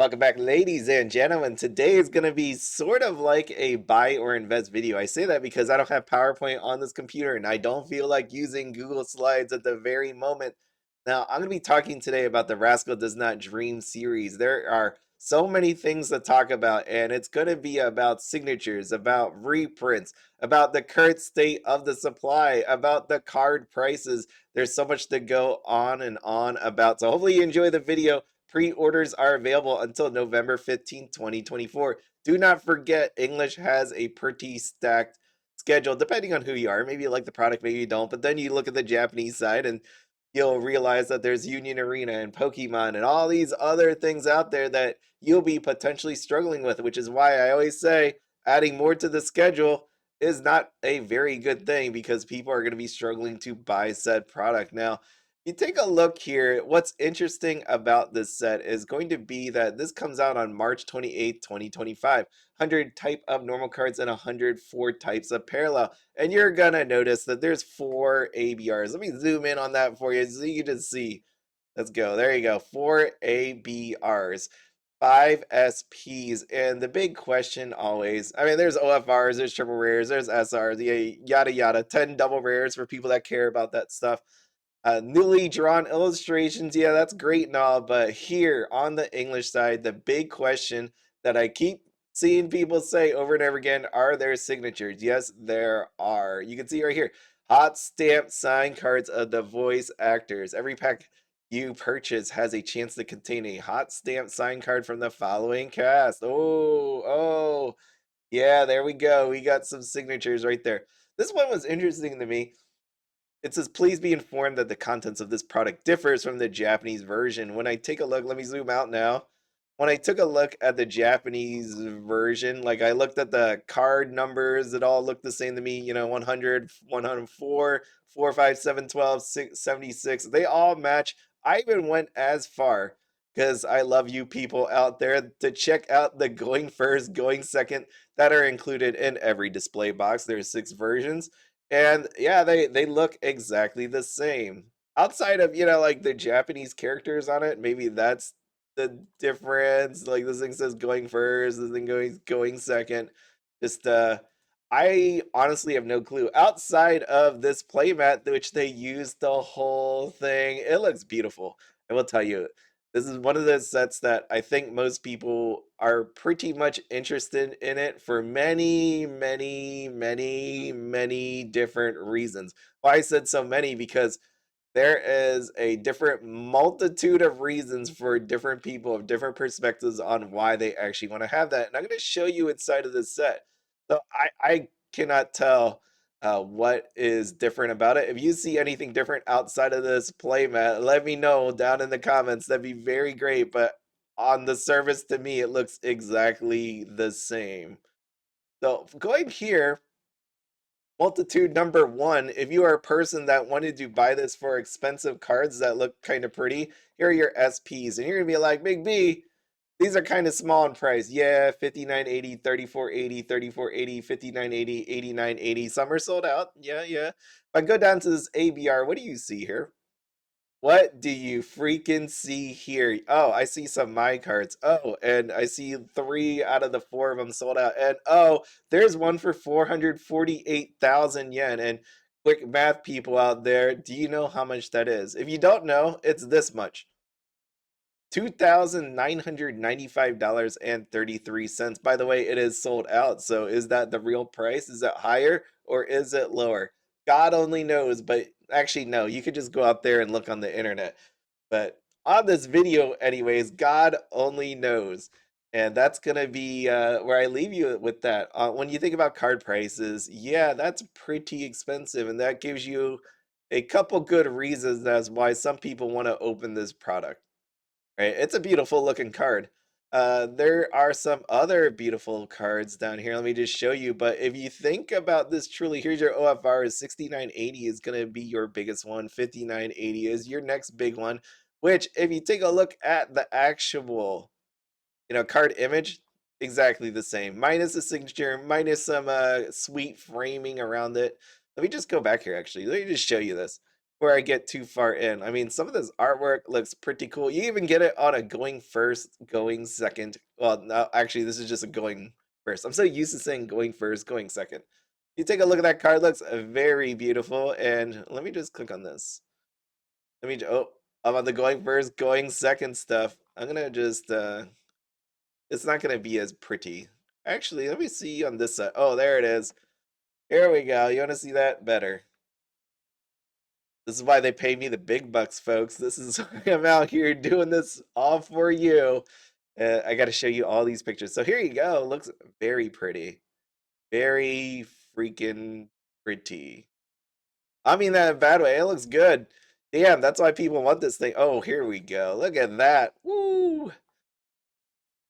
Welcome back, ladies and gentlemen. Today is going to be sort of like a buy or invest video. I say that because I don't have PowerPoint on this computer and I don't feel like using Google Slides at the very moment. Now, I'm going to be talking today about the Rascal Does Not Dream series. There are so many things to talk about, and it's going to be about signatures, about reprints, about the current state of the supply, about the card prices. There's so much to go on and on about. So, hopefully, you enjoy the video. Pre-orders are available until November 15th, 2024. Do not forget, English has a pretty stacked schedule, depending on who you are. Maybe you like the product, maybe you don't. But then you look at the Japanese side and you'll realize that there's Union Arena and Pokemon and all these other things out there that you'll be potentially struggling with, which is why I always say adding more to the schedule is not a very good thing because people are going to be struggling to buy said product. Now, you take a look here. What's interesting about this set is going to be that this comes out on March 28th, 2025. 100 type of normal cards and 104 types of parallel. And you're going to notice that there's 4 ABRs. Let me zoom in on that for you so you can just see. Let's go. There you go. 4 ABRs. 5 SPs. And the big question always, I mean, there's OFRs, there's triple rares, there's SRs, yada yada. 10 double rares for people that care about that stuff. Newly drawn illustrations, yeah, that's great and all, but here on the English side, the big question that I keep seeing people say over and over again, are there signatures? Yes, there are. You can see right here, hot stamp signed cards of the voice actors. Every pack you purchase has a chance to contain a hot stamp signed card from the following cast. Oh, yeah, there we go. We got some signatures right there. This one was interesting to me. It says, please be informed that the contents of this product differs from the Japanese version. When I take a look, let me zoom out now. When I took a look at the Japanese version, like I looked at the card numbers, it all looked the same to me, 100, 104, 4, 5, 7, 12, 6, 76. They all match. I even went as far because I love you people out there to check out the going first, going second that are included in every display box. There's 6 versions. And yeah, they look exactly the same. Outside of, like the Japanese characters on it, maybe that's the difference. Like this thing says going first, this thing going second. Just I honestly have no clue. Outside of this playmat, which they used the whole thing, it looks beautiful. I will tell you, this is one of those sets that I think most people are pretty much interested in it for many, many, many, many different reasons. Why I said so many, because there is a different multitude of reasons for different people of different perspectives on why they actually want to have that. And I'm going to show you inside of this set. So I cannot tell what is different about it. If you see anything different outside of this playmat, let me know down in the comments. That'd be very great. But on the surface, to me, it looks exactly the same. So going here, multitude number 1, if you are a person that wanted to buy this for expensive cards that look kind of pretty, here are your SPs. And you're going to be like, Big B, these are kind of small in price. Yeah, 59.80, 34.80, 34.80, 59.80, 89.80. Some are sold out. Yeah, yeah. If I go down to this ABR, what do you see here? What do you freaking see here? Oh, I see some my cards. Oh, and I see 3 out of the 4 of them sold out. And oh, there's one for 448,000 yen. And quick math people out there, do you know how much that is? If you don't know, it's this much. $2,995.33. By the way, it is sold out. So is that the real price? Is it higher or is it lower? God only knows, but actually, no, you could just go out there and look on the internet. But on this video, anyways, God only knows. And that's going to be where I leave you with that. When you think about card prices, yeah, that's pretty expensive. And that gives you a couple good reasons as why some people want to open this product. Right? It's a beautiful looking card. There are some other beautiful cards down here. Let me just show you. But if you think about this truly, here's your OFR. Is 6980 is going to be your biggest one. 5980 is your next big one. Which, if you take a look at the actual, card image, exactly the same. Minus the signature, minus some sweet framing around it. Let me just go back here. Actually, let me just show you this. before I get too far in. I mean, some of this artwork looks pretty cool. You even get it on a going first, going second. Well, no, actually, this is just a going first. I'm so used to saying going first, going second. You take a look at that card, looks very beautiful. And let me just click on this. Oh, I'm on the going first, going second stuff. I'm gonna just it's not gonna be as pretty. Actually, let me see on this side. Oh, there it is. Here we go. You wanna see that better? This is why they pay me the big bucks, folks. This is why I'm out here doing this all for you. I got to show you all these pictures. So here you go. Looks very pretty. Very freaking pretty. I mean that in a bad way. It looks good. Damn, that's why people want this thing. Oh, here we go. Look at that. Woo!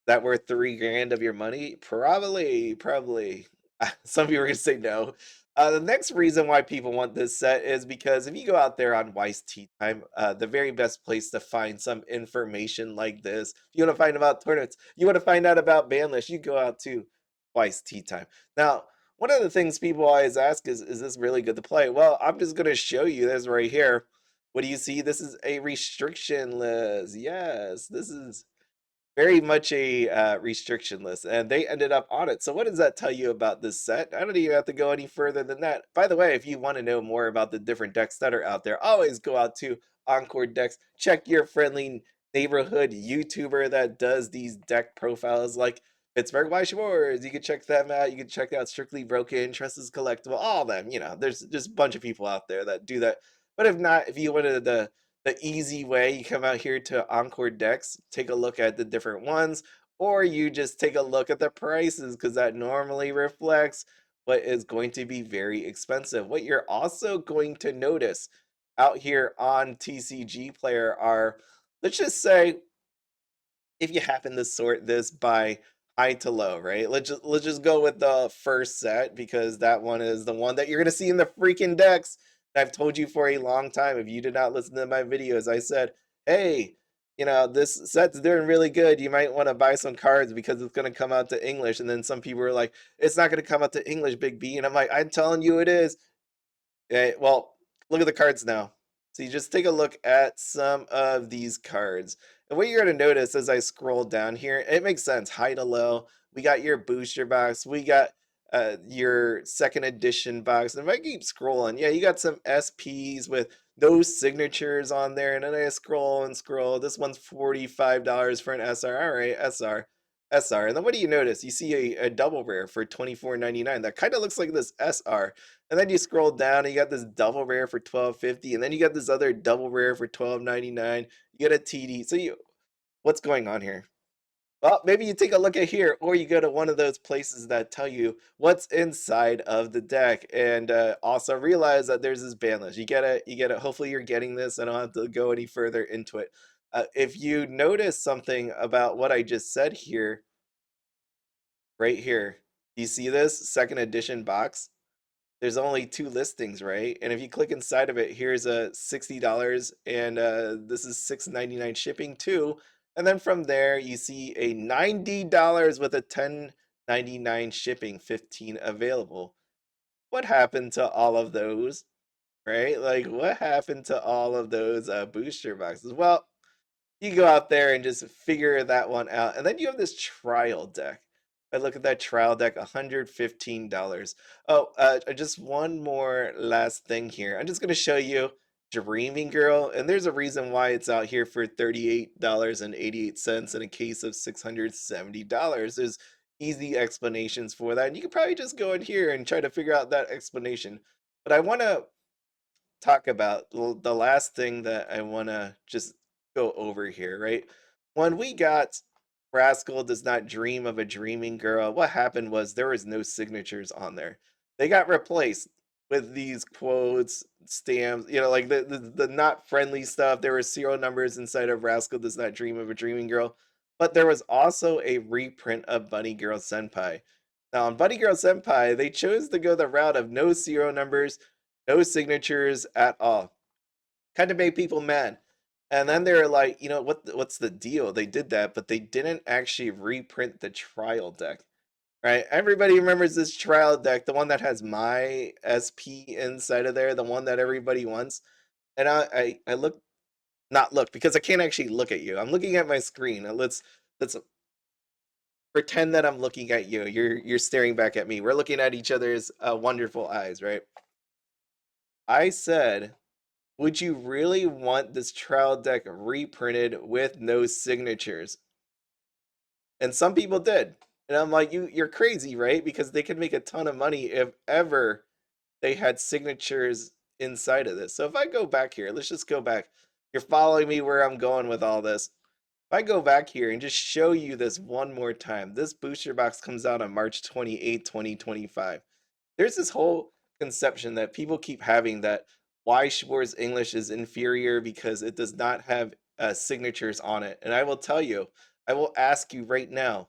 That worth 3 grand of your money? Probably, probably. Some people are gonna say no. The next reason why people want this set is because if you go out there on Weiss Tea Time, the very best place to find some information like this, you want to find about tournaments, you want to find out about ban list, you go out to Weiss Tea Time. Now, one of the things people always ask is this really good to play? Well, I'm just gonna show you this right here. What do you see? This is a restriction list. Yes, this is very much a restriction list, and they ended up on it. So what does that tell you about this set? I don't even have to go any further than that. By the way, if you want to know more about the different decks that are out there, always go out to Encore Decks. Check your friendly neighborhood YouTuber that does these deck profiles, like Pittsburgh Weiss Schwarz. You can check them out. You can check out Strictly Broken, Trust is Collectible, all of them. You know, there's just a bunch of people out there that do that. But if not, if you wanted the easy way, you come out here to Encore Decks, take a look at the different ones, or you just take a look at the prices because that normally reflects what is going to be very expensive. What you're also going to notice out here on TCG Player are, let's just say, if you happen to sort this by high to low, right? Let's just go with the first set because that one is the one that you're gonna see in the freaking decks. I've told you for a long time. If you did not listen to my videos, I said, hey, this set's doing really good. You might want to buy some cards because it's gonna come out to English. And then some people were like, it's not gonna come out to English, Big B. And I'm like, I'm telling you it is. Well, look at the cards now. So you just take a look at some of these cards. And what you're going to notice as I scroll down here, it makes sense. High to low. We got your booster box. We got your second edition box. And if I keep scrolling, yeah, you got some SPs with no signatures on there. And then I scroll and scroll. This one's $45 for an SR. All right, SR. And then what do you notice? You see a double rare for $24.99. That kind of looks like this SR. And then you scroll down and you got this double rare for $12.50, and then you got this other double rare for $12.99. You get a TD. So what's going on here? Well, maybe you take a look at here, or you go to one of those places that tell you what's inside of the deck, and also realize that there's this ban list. You get it. You get it. Hopefully, you're getting this. I don't have to go any further into it. If you notice something about what I just said here, right here, you see this second edition box? There's only 2 listings, right? And if you click inside of it, here's a $60 and this is $6.99 shipping too. And then from there, you see a $90 with a $10.99 shipping, 15 available. What happened to all of those, right? Like, what happened to all of those booster boxes? Well, you go out there and just figure that one out. And then you have this trial deck. I look at that trial deck, $115. Oh, just one more last thing here. I'm just going to show you Dreaming Girl. And there's a reason why it's out here for $38.88 in a case of $670. There's easy explanations for that. And you could probably just go in here and try to figure out that explanation. But I want to talk about the last thing that I want to just go over here, right? When we got Rascal Does Not Dream of a Dreaming Girl, what happened was there was no signatures on there. They got replaced with these quotes, stamps, like the not friendly stuff. There were serial numbers inside of Rascal Does Not Dream of a Dreaming Girl, but there was also a reprint of Bunny Girl Senpai. Now, on Bunny Girl Senpai, they chose to go the route of no serial numbers, no signatures at all. Kind of made people mad. And then they were like, what's the deal? They did that, but they didn't actually reprint the trial deck, right? Everybody remembers this trial deck, the one that has my SP inside of there, the one that everybody wants. and I look, not look, because I can't actually look at you. I'm looking at my screen. Let's pretend that I'm looking at you. You're staring back at me. We're looking at each other's wonderful eyes, right? I said, would you really want this trial deck reprinted with no signatures? And some people did. And I'm like, you're crazy, right? Because they could make a ton of money if ever they had signatures inside of this. So if I go back here, let's just go back. You're following me where I'm going with all this. If I go back here and just show you this one more time, this booster box comes out on March 28, 2025. There's this whole conception that people keep having that Weiss Schwarz English is inferior because it does not have signatures on it. And I will tell you, I will ask you right now,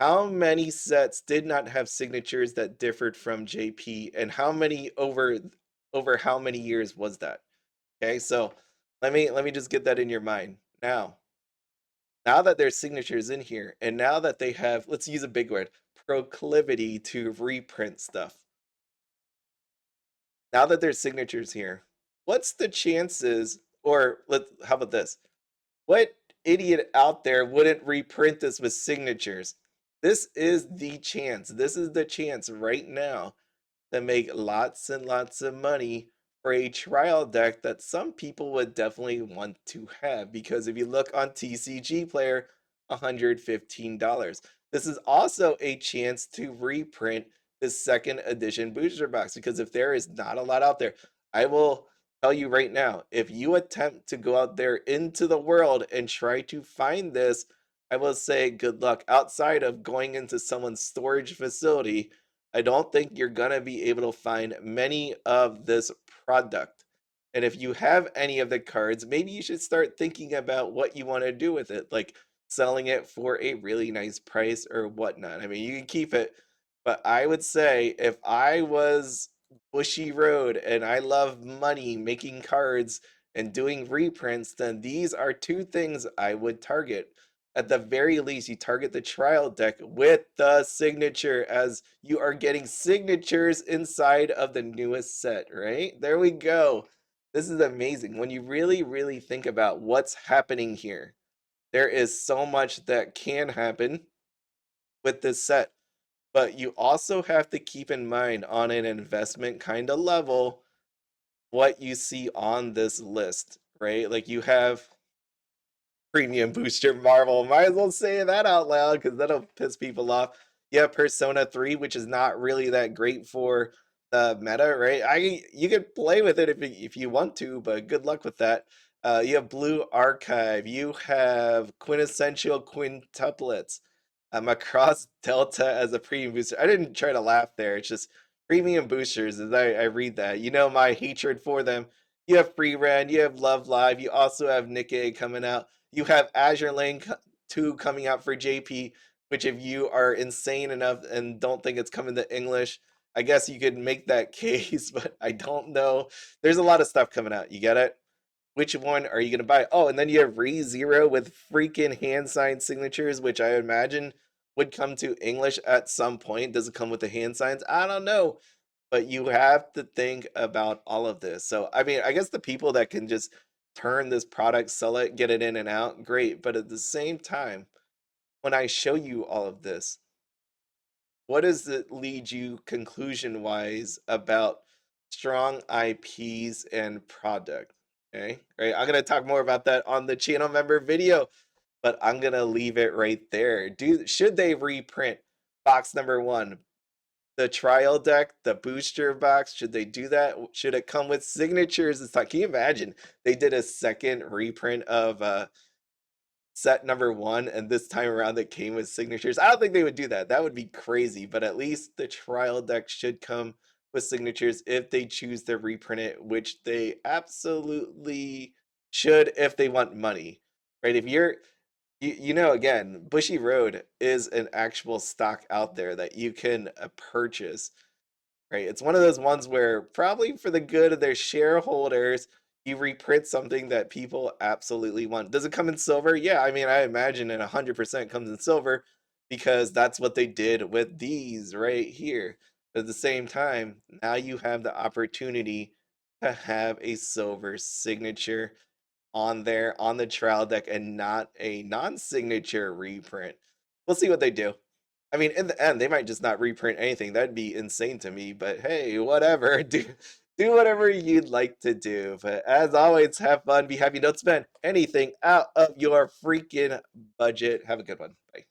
how many sets did not have signatures that differed from JP, and how many over how many years was that? Okay, so let me just get that in your mind. Now that there's signatures in here, and now that they have, let's use a big word, proclivity to reprint stuff. Now that there's signatures here, what's the chances, or how about this? What idiot out there wouldn't reprint this with signatures? This is the chance. This is the chance right now to make lots and lots of money for a trial deck that some people would definitely want to have, because if you look on TCG Player, $115. This is also a chance to reprint the second edition booster box, because if there is not a lot out there, I will tell you right now, if you attempt to go out there into the world and try to find this, I will say good luck. Outside of going into someone's storage facility, I don't think you're gonna be able to find many of this product. And if you have any of the cards, maybe you should start thinking about what you want to do with it, like selling it for a really nice price or whatnot. I mean, you can keep it, but I would say if I was Bushiroad and I love money, making cards and doing reprints, then these are two things I would target. At the very least, you target the trial deck with the signature, as you are getting signatures inside of the newest set, right? There we go. This is amazing. When you really, really think about what's happening here, there is so much that can happen with this set. But you also have to keep in mind, on an investment kind of level, what you see on this list, right? Like, you have Premium Booster Marvel. Might as well say that out loud because that'll piss people off. You have Persona 3, which is not really that great for the meta, right? You could play with it if you want to, but good luck with that. You have Blue Archive. You have Quintessential Quintuplets. Across Delta as a premium booster. I didn't try to laugh there. It's just premium boosters. As I read that, you know my hatred for them. You have Free Ren. You have Love Live. You also have Nikkei coming out. You have Azure Lane 2 coming out for JP, which, if you are insane enough and don't think it's coming to English, I guess you could make that case, but I don't know. There's a lot of stuff coming out. You get it? Which one are you going to buy? Oh, and then you have ReZero with freaking hand signed signatures, which I imagine would come to English at some point. Does it come with the hand signs? I don't know. But you have to think about all of this. So, I mean, I guess the people that can just turn this product, sell it, get it in and out, great. But at the same time, when I show you all of this, what does it lead you conclusion wise about strong IPs and product? Okay, right. I'm gonna talk more about that on the channel member video, but I'm gonna leave it right there. Should they reprint box number one, the trial deck, the booster box? Should they do that? Should it come with signatures? It's like, can you imagine they did a second reprint of set number one, and this time around it came with signatures? I don't think they would do that. That would be crazy, but at least the trial deck should come with signatures if they choose to reprint it, which they absolutely should if they want money, right? If you know, again, Bushiroad is an actual stock out there that you can purchase. Right. It's one of those ones where, probably for the good of their shareholders, you reprint something that people absolutely want. Does it come in silver? Yeah, I mean, I imagine it 100% comes in silver, because that's what they did with these right here. At the same time, now you have the opportunity to have a silver signature on there on the trial deck and not a non-signature reprint. We'll see what they do. I mean, in the end, they might just not reprint anything. That'd be insane to me. But hey, whatever. Do whatever you'd like to do. But as always, have fun, be happy. Don't spend anything out of your freaking budget. Have a good one. Bye.